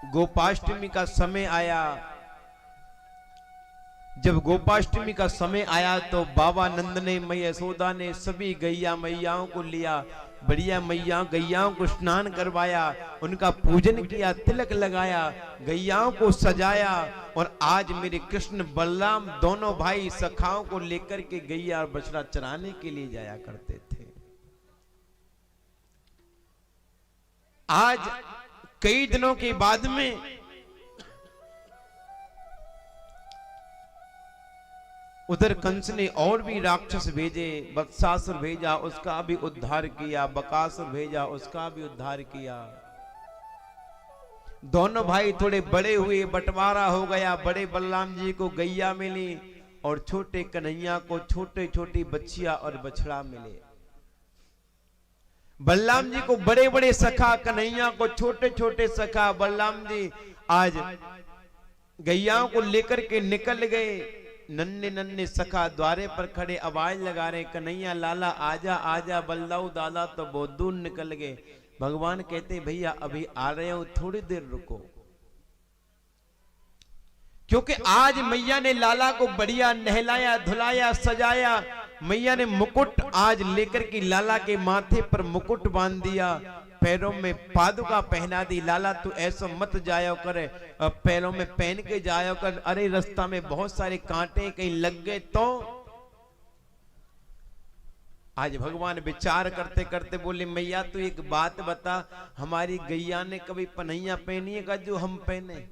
गोपाष्टमी का समय आया। जब गोपाष्टमी का समय आया तो बाबा नंद ने, मैया यशोदा ने सभी गैया मैयाओं को लिया, बढ़िया मैया गैयाओं को स्नान करवाया, उनका पूजन किया, तिलक लगाया, गैयाओं को सजाया। और आज मेरे कृष्ण बलराम दोनों भाई सखाओं को लेकर के गैया और बछड़ा चराने के लिए जाया करते थे। आज कई दिनों के बाद में उधर कंस ने और भी राक्षस भेजे, वत्सासुर भेजा, उसका भी उद्धार किया, बकासुर भेजा, उसका भी उद्धार किया। दोनों भाई थोड़े बड़े हुए, बंटवारा हो गया। बड़े बलराम जी को गैया मिली और छोटे कन्हैया को छोटे छोटी बच्चियां और बछड़ा मिले। बलराम जी को बड़े बड़े सखा, कन्हैया को छोटे छोटे सखा। बलराम जी आज गैयाओं को लेकर के निकल गए। नन्हे नन्हे सखा द्वारे पर खड़े आवाज लगा रहे, कन्हैया लाला आजा आजा, बलदाऊ दादा तो बहुत दूर निकल गए। भगवान कहते भैया अभी आ रहे हो, थोड़ी देर रुको। क्योंकि आज मैया ने लाला को बढ़िया नहलाया, धुलाया, सजाया। मैया ने मुकुट आज लेकर के लाला के माथे पर मुकुट बांध दिया, पैरों में पादुका पहना दी। लाला तू ऐसा मत जाया करे, पैरों में पहन के जाया कर, अरे रास्ता में बहुत सारे कांटे कहीं लग गए तो। आज भगवान विचार करते करते बोले मैया तू एक बात बता, हमारी गैया ने कभी पन्हैया पहनी है का जो हम पहने?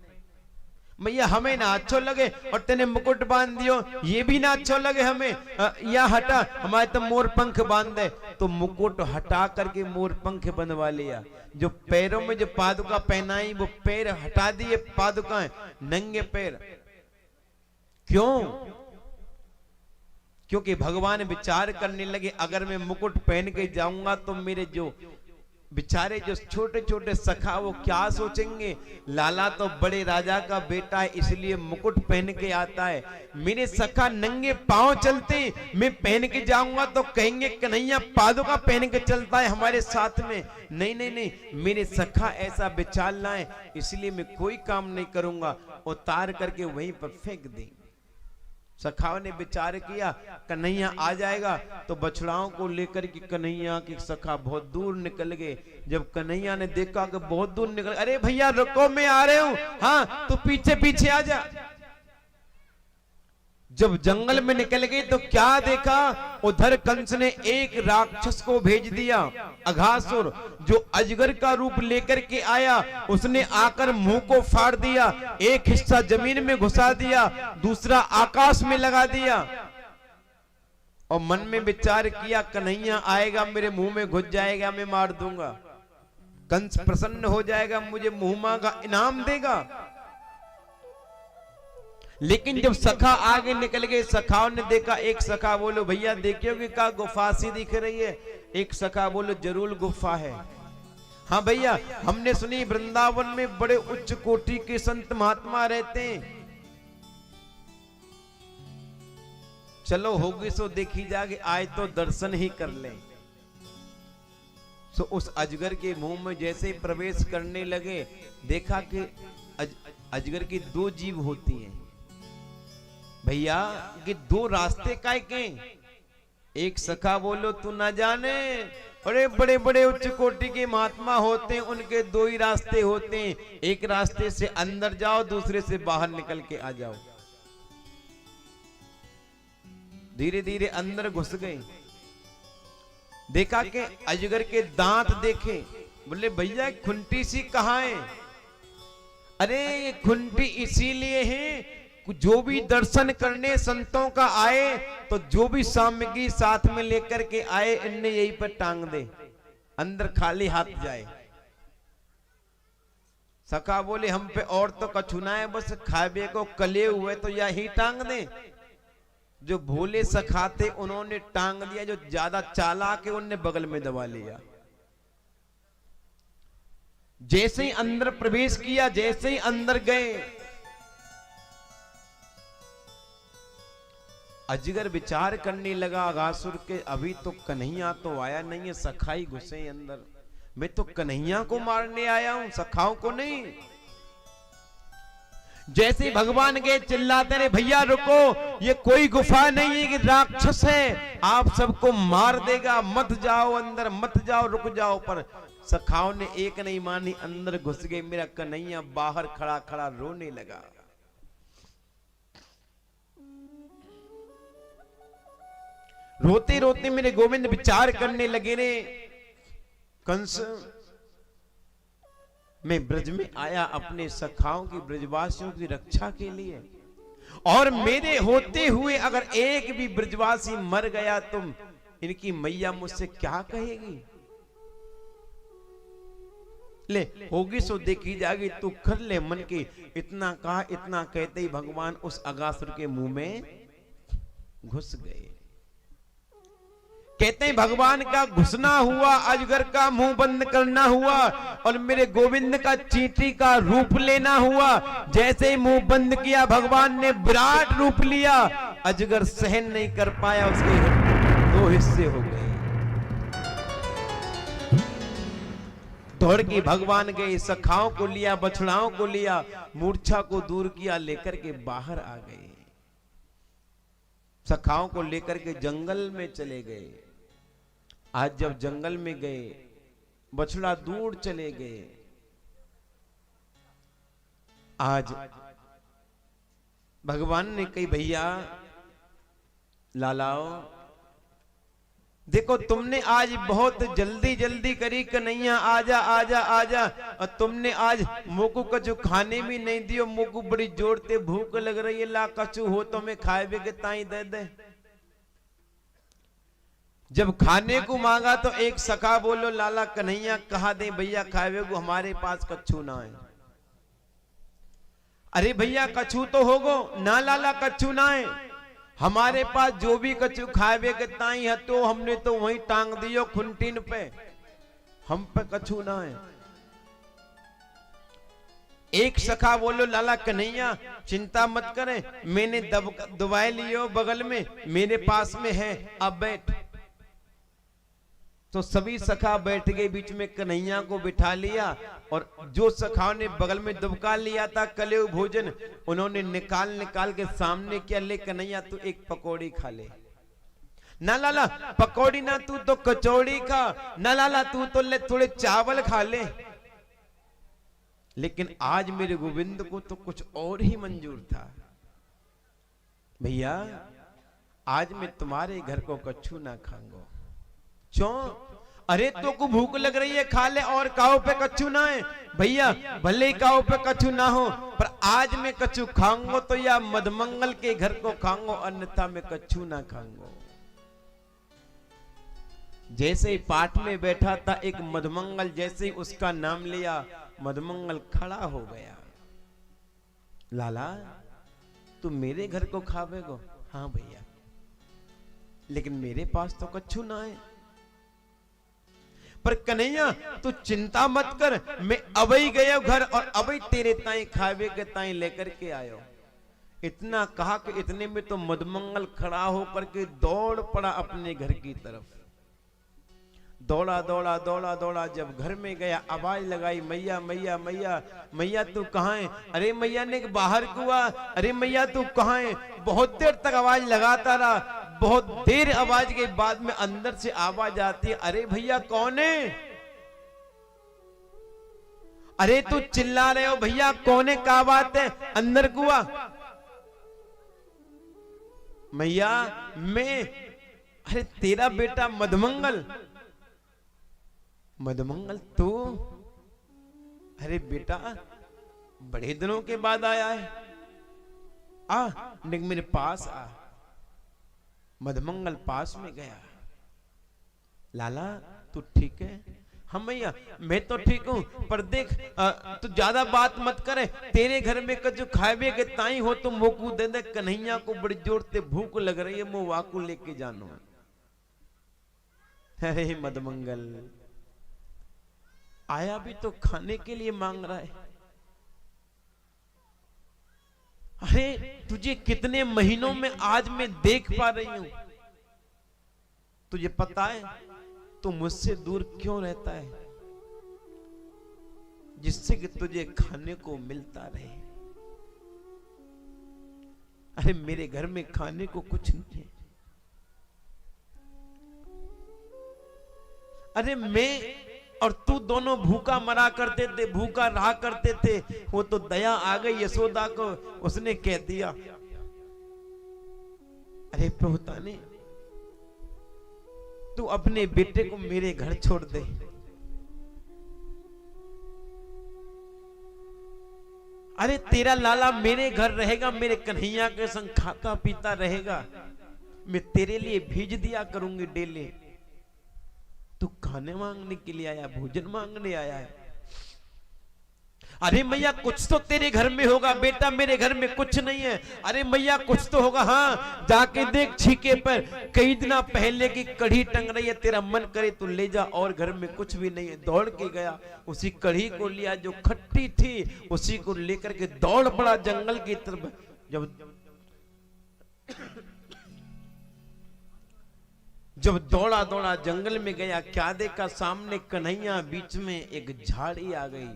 मैया हमें ना अच्छो लगे और तेने मुकुट बांध दियो, ये भी ना अच्छो लगे हमें, या हटा, हमारे तो मोर पंख बांध दे। तो मुकुट हटा करके मोर पंख बनवा लिया। जो पैरों में जो पादुका पहनाई वो पैर हटा दिए, पादुका नंगे पैर। क्यों? क्योंकि भगवान विचार करने लगे अगर मैं मुकुट पहन के जाऊंगा तो मेरे जो बेचारे जो छोटे छोटे सखा वो क्या सोचेंगे, लाला तो बड़े राजा का बेटा है इसलिए मुकुट पहन के आता है, मेरे सखा नंगे पांव चलते, मैं पहन के जाऊंगा तो कहेंगे कन्हैया पादुका पहन के चलता है हमारे साथ में। नहीं नहीं नहीं, मेरे सखा ऐसा विचार लाए इसलिए मैं कोई काम नहीं करूंगा, उतार करके वहीं पर फेंक दें। सखाओं ने विचार किया कन्हैया आ जाएगा, तो बछड़ाओं को लेकर के कन्हैया के सखा बहुत दूर निकल गए। जब कन्हैया ने देखा कि बहुत दूर निकल, अरे भैया रुको मैं आ रहे हूं, हाँ तो पीछे पीछे आ जा। जब जंगल में निकल गए तो क्या देखा, उधर कंस ने एक राक्षस को भेज दिया, अघासुर, जो अजगर का रूप लेकर के आया। उसने आकर मुंह को फाड़ दिया, एक हिस्सा जमीन में घुसा दिया, दूसरा आकाश में लगा दिया। और मन में विचार किया कन्हैया आएगा मेरे मुंह में घुस जाएगा, मैं मार दूंगा, कंस प्रसन्न हो जाएगा, मुझे मुंह का इनाम देगा। लेकिन जब सखा आगे निकल गए, सखाओं ने देखा, एक सखा बोलो भैया देखियोगे का गुफा सी दिख रही है, एक सखा बोलो जरूर गुफा है। हाँ भैया हमने सुनी वृंदावन में बड़े उच्च कोटि के संत महात्मा रहते हैं, चलो होगी सो देखी जागे, आए तो दर्शन ही कर ले। सो उस अजगर के मुंह में जैसे ही प्रवेश करने लगे, देखा कि अजगर की दो जीभ होती हैं। भैया कि दो रास्ते काय के? एक सखा बोलो तू ना जाने, अरे बड़े बड़े उच्च कोटि के महात्मा होते हैं, उनके दो ही रास्ते होते हैं, एक रास्ते से अंदर जाओ, दूसरे से बाहर निकल के आ जाओ। धीरे धीरे अंदर घुस गए, देखा कि अजगर के दांत देखे, बोले भैया खुंटी सी कहाँ है? अरे ये खुंटी इसीलिए है जो भी दर्शन करने संतों का आए तो जो भी सामग्री साथ में लेकर के आए इनने यही पर टांग दे, अंदर खाली हाथ जाए। सखा बोले हम पे और तो कछु ना है, बस खाबे को कले हुए तो यही टांग दे। जो भोले सखा थे उन्होंने टांग दिया, जो ज्यादा चालाक है उनने बगल में दबा लिया। जैसे ही अंदर प्रवेश किया, जैसे ही अंदर गए, अजगर विचार करने लगा अघासुर के अभी तो कन्हैया तो आया नहीं है, सखाई घुसे अंदर, मैं तो कन्हैया को मारने आया हूं, सखाओं को नहीं। जैसे ही भगवान गए चिल्लाते रहे भैया रुको, ये कोई गुफा नहीं है कि राक्षस है, आप सबको मार देगा, मत जाओ अंदर, मत जाओ, रुक जाओ। पर सखाओं ने एक नहीं मानी, अंदर घुस गए। मेरा कन्हैया बाहर खड़ा खड़ा रोने लगा। रोते रोते मेरे गोविंद विचार करने लगे रे, कंस मैं ब्रज में आया अपने सखाओं की, ब्रजवासियों की रक्षा के लिए, और मेरे होते हुए अगर एक भी ब्रजवासी मर गया तो इनकी मैया मुझसे क्या कहेगी? ले होगी सो देखी जाएगी, तू कर ले मन की। इतना कहा, इतना कहते ही भगवान उस अगासुर के मुंह में घुस गए। कहते हैं भगवान का घुसना हुआ, अजगर का मुंह बंद करना हुआ, और मेरे गोविंद का चींटी का रूप लेना हुआ। जैसे ही मुंह बंद किया भगवान ने विराट रूप लिया, अजगर सहन नहीं कर पाया, उसके दो हिस्से हो गए। दौड़ के भगवान गए, सखाओं को लिया, बछड़ाओं को लिया, मूर्छा को दूर किया, लेकर के बाहर आ गए। सखाओं को लेकर के जंगल में चले गए। आज जब जंगल में गए, बछड़ा दूर चले गए। आज भगवान ने कही भैया लालाओ देखो, तुमने आज बहुत जल्दी जल्दी करी, कन्हैया आजा आजा आजा, और तुमने आज मोकू कछु खाने भी नहीं दियो। मोकू बड़ी जोर से भूख लग रही है, ला कछु हो तो मैं खाए भी के ताई दे दे। जब खाने को मांगा तो एक सखा बोलो लाला कन्हैया कहा दे भैया खाए को, हमारे पास कछु ना है। अरे भैया कछु तो होगो ना लाला, कछु ना है हमारे पास, जो भी कछु खाए के ताई है तो हमने तो वहीं टांग दियो खुंटीन पे, हम पे कछु ना है। एक सखा बोलो लाला कन्हैया चिंता मत करें, मैंने दवाई लियो बगल में, मेरे पास में है, अब बैठ। तो सभी सखा बैठ गए, बीच में कन्हैया को बिठा लिया, और जो सखाओं ने बगल में दुबका लिया था कलेव भोजन, उन्होंने निकाल के सामने किया, ले कन्हैया तू एक पकौड़ी खा ले। ना लाला पकौड़ी ना, तू तो कचौड़ी खा। ना लाला तू तो ले थोड़े चावल खा ले। लेकिन आज मेरे गोविंद को तो कुछ और ही मंजूर था। भैया आज मैं तुम्हारे घर को कछु ना खाऊंगा। क्यों? अरे तो को भूख लग रही है, खा ले, और काओ पे कछु ना है। भैया भले काओ पे कछु ना हो, पर आज मैं कछु खाऊंगा तो या मधमंगल के घर को खाऊंगा, अन्यथा मैं कछु ना खाऊंगा। जैसे ही पाठ में बैठा था एक मधमंगल, जैसे ही उसका नाम लिया मधमंगल खड़ा हो गया। लाला तू मेरे घर को खावेगो? हाँ भैया, लेकिन मेरे पास तो कछु ना है। पर कन्हैया तू चिंता मत कर, मैं अबई गयो घर, और अबई तेरे ताई खावे के ताई लेकर के आयो। इतना कहा कि इतने में तो मधमंगल खड़ा होकर के दौड़ पड़ा अपने घर की तरफ। दौड़ा दौड़ा दौड़ा दौड़ा, जब घर में गया आवाज लगाई, मैया मैया मैया मैया तू कहाँ है? अरे मैया ने बाहर कुआ, अरे मैया तू कहाँ है? बहुत देर तक आवाज लगाता रहा, बहुत देर आवाज के बाद में अंदर से आवाज आती है, अरे भैया कौन है? अरे तू चिल्ला रहे हो भैया कौन है, क्या बात है? अंदर कुआ। मैया मैं, अरे तेरा बेटा मधमंगल। मधमंगल तू? अरे बेटा बड़े दिनों के बाद आया है, आ मेरे पास आ। मधमंगल पास में गया। लाला तू ठीक है? हम भैया मैं तो ठीक हूं, पर देख तू ज्यादा बात मत करे, तेरे घर में कछु खाए के ताई हो तो मोकू दे दे, कन्हैया को बड़ी जोर से भूख लग रही है, मैं वाकू लेके जानो। अरे मधमंगल आया भी तो खाने के लिए मांग रहा है। अरे तुझे कितने महीनों में आज मैं देख पा रही हूं, तुझे पता है तू मुझसे दूर क्यों रहता है? जिससे कि तुझे खाने को मिलता रहे। अरे मेरे घर में खाने को कुछ नहीं है। अरे मैं और तू दोनों भूखा मरा करते थे, भूखा रहा करते थे। वो तो दया आ गई यशोदा को, उसने कह दिया अरे प्रभुताने तू अपने बेटे को मेरे घर छोड़ दे। अरे तेरा लाला मेरे घर रहेगा, मेरे कन्हैया के संग खाता पीता रहेगा, मैं तेरे लिए भेज दिया करूंगी डेली। तू खाने मांगने के लिए आया, भोजन मांगने आया है। अरे मैया कुछ तो तेरे घर में होगा बेटा, मेरे घर में कुछ नहीं है। अरे मैया कुछ तो होगा, हाँ जाके देख छीके पर कई दिन पहले की कढ़ी टंग रही है, तेरा मन करे तो ले जा, और घर में कुछ भी नहीं है। दौड़ के गया, उसी कढ़ी को लिया जो खट्टी थी, उसी को लेकर के दौड़ पड़ा जंगल की तरफ। जब दौड़ा दौड़ा जंगल में गया, क्या देखा सामने कन्हैया, बीच में एक झाड़ी आ गई।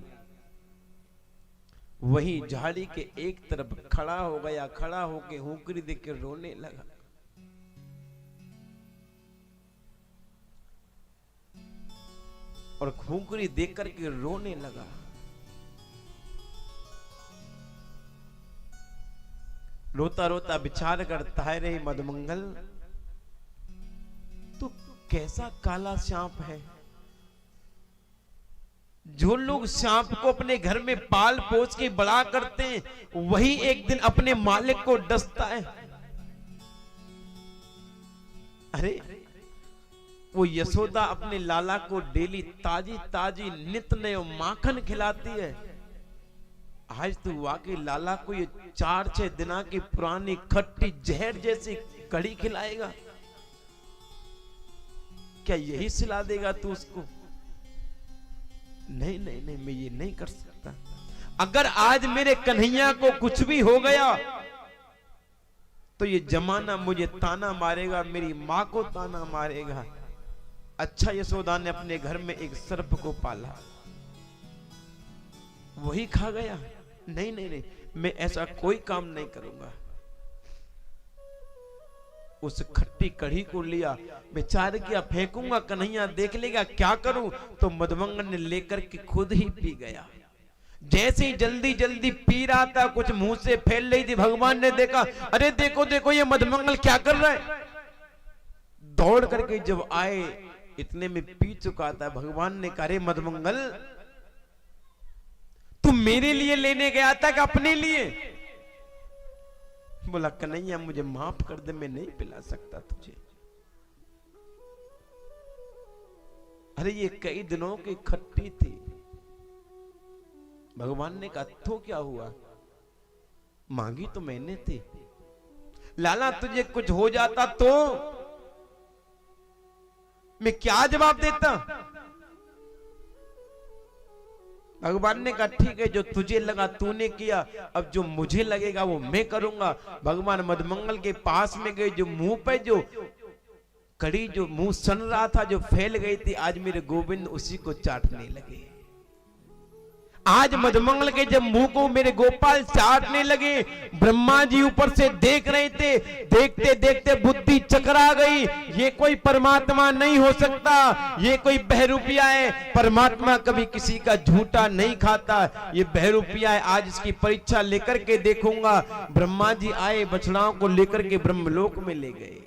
वही झाड़ी के एक तरफ खड़ा हो गया, खड़ा होके हुकरी देख के रोने लगा। और हुकरी देख करके रोने लगा। रोता रोता विचार करता है रे मधुमंगल, तो कैसा काला सांप है। जो लोग सांप को अपने घर में पाल पोस के बड़ा करते हैं, वही एक दिन अपने मालिक को डसता है। अरे वो यशोदा अपने लाला को डेली ताजी ताजी नित नए माखन खिलाती है। आज तो वाकई लाला को ये 4-6 दिना की पुरानी खट्टी जहर जैसी कड़ी खिलाएगा? क्या यही सिला देगा तू उसको? नहीं नहीं नहीं, मैं ये नहीं कर सकता। अगर आज मेरे कन्हैया को कुछ भी हो गया तो ये जमाना मुझे ताना मारेगा, मेरी माँ को ताना मारेगा। अच्छा यशोदा ने अपने घर में एक सर्प को पाला, वही खा गया। नहीं नहीं नहीं, मैं ऐसा कोई काम नहीं करूंगा। उस खट्टी कढ़ी को लिया, विचार किया फेंकूंगा, कन्हैया देख लेगा, क्या करूं? तो मधुमंगल ने लेकर के खुद ही पी गया। जैसे ही जल्दी जल्दी पी रहा था, कुछ मुंह से फैल रही थी, भगवान ने देखा, अरे देखो देखो ये मधुमंगल क्या कर रहा है। दौड़ करके जब आए, इतने में पी चुका था। भगवान ने कहा, अरे मधुमंगल तू मेरे लिए लेने गया था कि अपने लिए? बोला कन्हैया मुझे माफ कर दे, मैं नहीं पिला सकता तुझे। अरे ये कई दिनों की खट्टी थी। भगवान ने कहा तो क्या हुआ, मांगी तो मैंने थी। लाला तुझे कुछ हो जाता तो मैं क्या जवाब देता? भगवान ने कहा ठीक है, जो तुझे लगा तूने किया, अब जो मुझे लगेगा वो मैं करूंगा। भगवान मधुमंगल के पास में गए, जो मुंह पे जो कड़ी जो मुंह सन रहा था, जो फैल गई थी, आज मेरे गोविंद उसी को चाटने लगे। आज मधुमंगल के जब मुंह को मेरे गोपाल चाटने लगे, ब्रह्मा जी ऊपर से देख रहे थे। देखते देखते बुद्धि चकरा गई, ये कोई परमात्मा नहीं हो सकता, ये कोई बहरूपिया है। परमात्मा कभी किसी का झूठा नहीं खाता, ये बहरूपिया है। आज इसकी परीक्षा लेकर के देखूंगा। ब्रह्मा जी आए, बछड़ाओं को लेकर के ब्रह्मलोक में ले गए।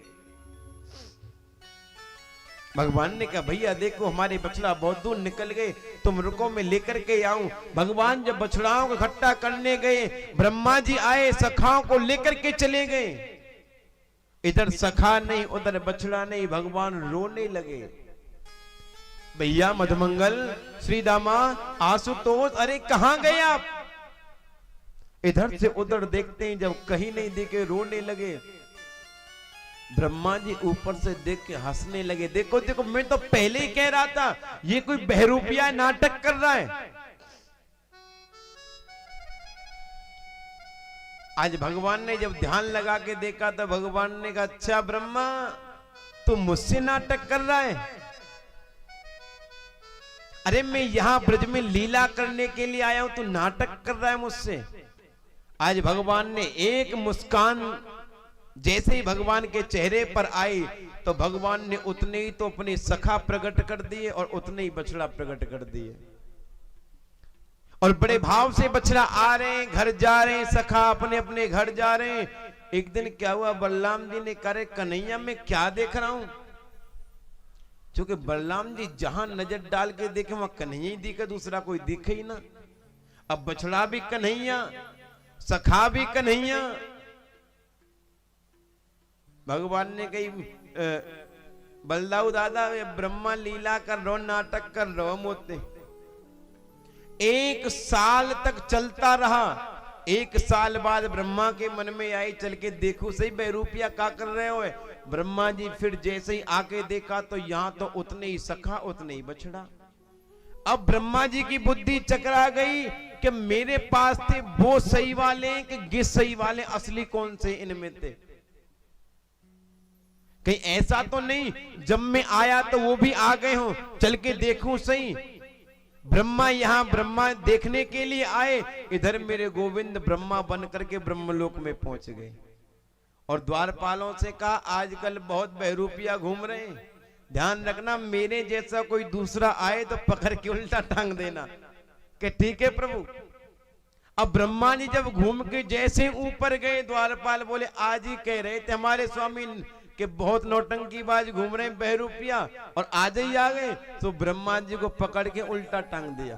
भगवान ने कहा भैया देखो हमारे बछड़ा बहुत दूर निकल गए, तुम रुको मैं लेकर के आऊं। भगवान जब बछड़ाओं को इकट्ठा करने गए, ब्रह्मा जी आए, सखाओं को लेकर के चले गए। इधर सखा नहीं, उधर बछड़ा नहीं, भगवान रोने लगे। भैया मधुमंगल, श्री दामा, आशुतोष, अरे कहां गए आप? इधर से उधर देखते हैं, जब कहीं नहीं देखे रोने लगे। ब्रह्मा जी ऊपर से देख के हंसने लगे। देखो देखो, मैं तो पहले ही कह रहा था ये कोई बहरूपिया नाटक कर रहा है। आज भगवान ने जब ध्यान लगा के देखा तो भगवान ने कहा अच्छा ब्रह्मा तू मुझसे नाटक कर रहा है? अरे मैं यहां ब्रज में लीला करने के लिए आया हूं, तू नाटक कर रहा है मुझसे? आज भगवान ने एक मुस्कान जैसे ही भगवान के चेहरे पर आई तो भगवान ने उतने ही तो अपने सखा प्रकट कर दिए और उतने ही बछड़ा प्रकट कर दिए। और बड़े भाव से बछड़ा आ रहे हैं, घर जा रहे हैं, सखा अपने अपने घर जा रहे हैं। एक दिन क्या हुआ, बलराम जी ने कहा कन्हैया मैं क्या देख रहा हूं, क्योंकि बलराम जी जहां नजर डाल के देखे वहां कन्हैया ही दिखे, दूसरा कोई दिखे ही ना। अब बछड़ा भी कन्हैया, सखा भी कन्हैया। भगवान ने कही बलदाऊ दादा ब्रह्मा लीला कर रो, नाटक कर रो मोते। 1 साल तक चलता रहा। 1 साल बाद ब्रह्मा के मन में आई, चल के देखो सही बहरूपिया क्या कर रहे हो। ब्रह्मा जी फिर जैसे ही आके देखा तो यहां तो उतने ही सखा उतने ही बछड़ा। अब ब्रह्मा जी की बुद्धि चकरा गई कि मेरे पास थे वो सही वाले कि गिस सही वाले, असली कौन से इनमें थे। कहीं ऐसा तो नहीं जब मैं आया तो वो भी आ गए हो, चल के देखूं सही। ब्रह्मा यहां ब्रह्मा देखने के लिए आए, इधर मेरे गोविंद ब्रह्मा बन करके ब्रह्मलोक में पहुंच गए। और द्वारपालों से कहा आजकल बहुत बहरूपिया घूम रहे हैं, ध्यान रखना मेरे जैसा कोई दूसरा आए तो पकड़ के उल्टा टांग देना। कि ठीक है प्रभु। अब ब्रह्मा जी जब घूम के जैसे ऊपर गए, द्वारपाल बोले आज ही कह रहे थे हमारे स्वामी कि बहुत नौटंकीबाज घूम रहे हैं बहरूपिया, और आज ही आ गए। तो ब्रह्मा जी को पकड़ के उल्टा टांग दिया।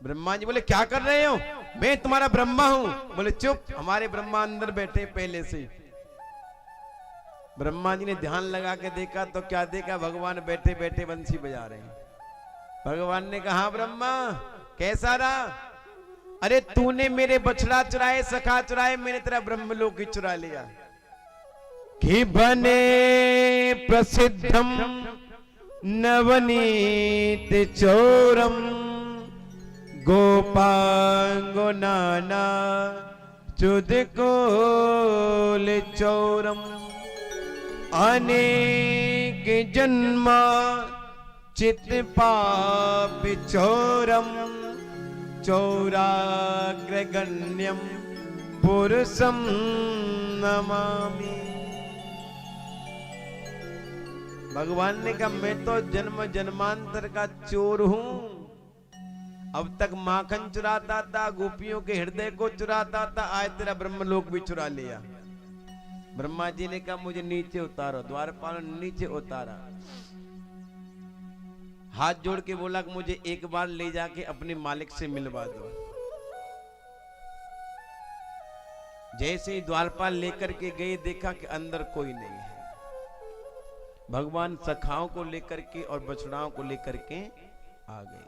ब्रह्मा जी बोले क्या कर रहे हो, मैं तुम्हारा ब्रह्मा हूं। बोले चुप, हमारे ब्रह्मा अंदर बैठे पहले से। ब्रह्मा जी ने ध्यान लगा के देखा तो क्या देखा, भगवान बैठे बैठे बंसी बजा रहे हैं। भगवान ने कहा ब्रह्मा कैसा रहा। अरे तूने मेरे बछड़ा चुराए, सखा चुराए, मैंने तेरा ब्रह्मलोक ही चुरा लिया। कि बने प्रसिद्धम नवनीत चोरम गोपांगो नाना चुदकोल चोरम। अनेक जन्मा चित पाप चोरम चौराग्रगण्यम पुरुषम नमामि। भगवान ने कहा मैं तो जन्म जन्मांतर का चोर हूं। अब तक माखन चुराता था, गोपियों के हृदय को चुराता था, आज तेरा ब्रह्मलोक भी चुरा लिया। ब्रह्मा जी ने कहा मुझे नीचे उतारो। द्वारपाल ने नीचे उतारा, हाथ जोड़ के बोला कि मुझे एक बार ले जाके अपने मालिक से मिलवा दो। जैसे ही द्वारपाल लेकर के गए, देखा कि अंदर कोई नहीं है। भगवान सखाओं को लेकर के और बछड़ाओं को लेकर के आ गए।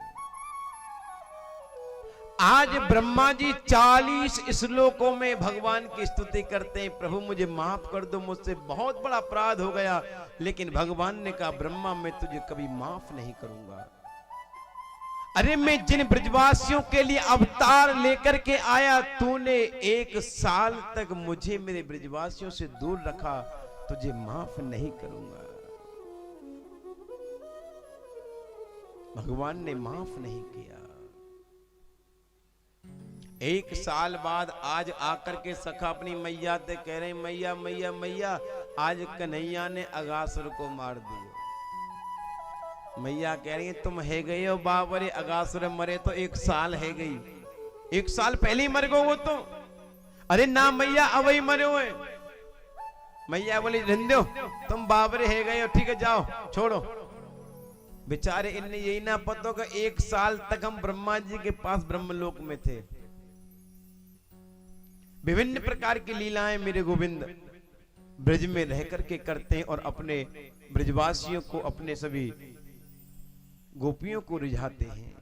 आज ब्रह्मा जी 40 श्लोकों में भगवान की स्तुति करते हैं, प्रभु मुझे माफ कर दो, मुझसे बहुत बड़ा अपराध हो गया। लेकिन भगवान ने कहा ब्रह्मा मैं तुझे कभी माफ नहीं करूंगा। अरे मैं जिन ब्रजवासियों के लिए अवतार लेकर के आया, तूने 1 साल तक मुझे मेरे ब्रजवासियों से दूर रखा, तुझे माफ नहीं करूंगा। भगवान ने माफ नहीं किया। 1 साल बाद आज आकर के सखा अपनी मैया से कह रहे मैया मैया मैया आज कन्हैया ने अगासुर को मार दिया। मैया कह रही है तुम है गए हो बाबरे, अगासुर मरे तो 1 साल है गई, 1 साल पहले ही मर गो वो तो। अरे ना मैया अब ही मरे हुए। मैया बोली रंदो तुम बाबरे है गए हो, ठीक है जाओ छोड़ो। बेचारे इन्हें यही ना पता कि 1 साल तक हम ब्रह्मा जी के पास ब्रह्मलोक में थे। विभिन्न प्रकार की लीलाएं मेरे गोविंद ब्रज में रह करके करते हैं और अपने ब्रजवासियों को, अपने सभी गोपियों को रिझाते हैं।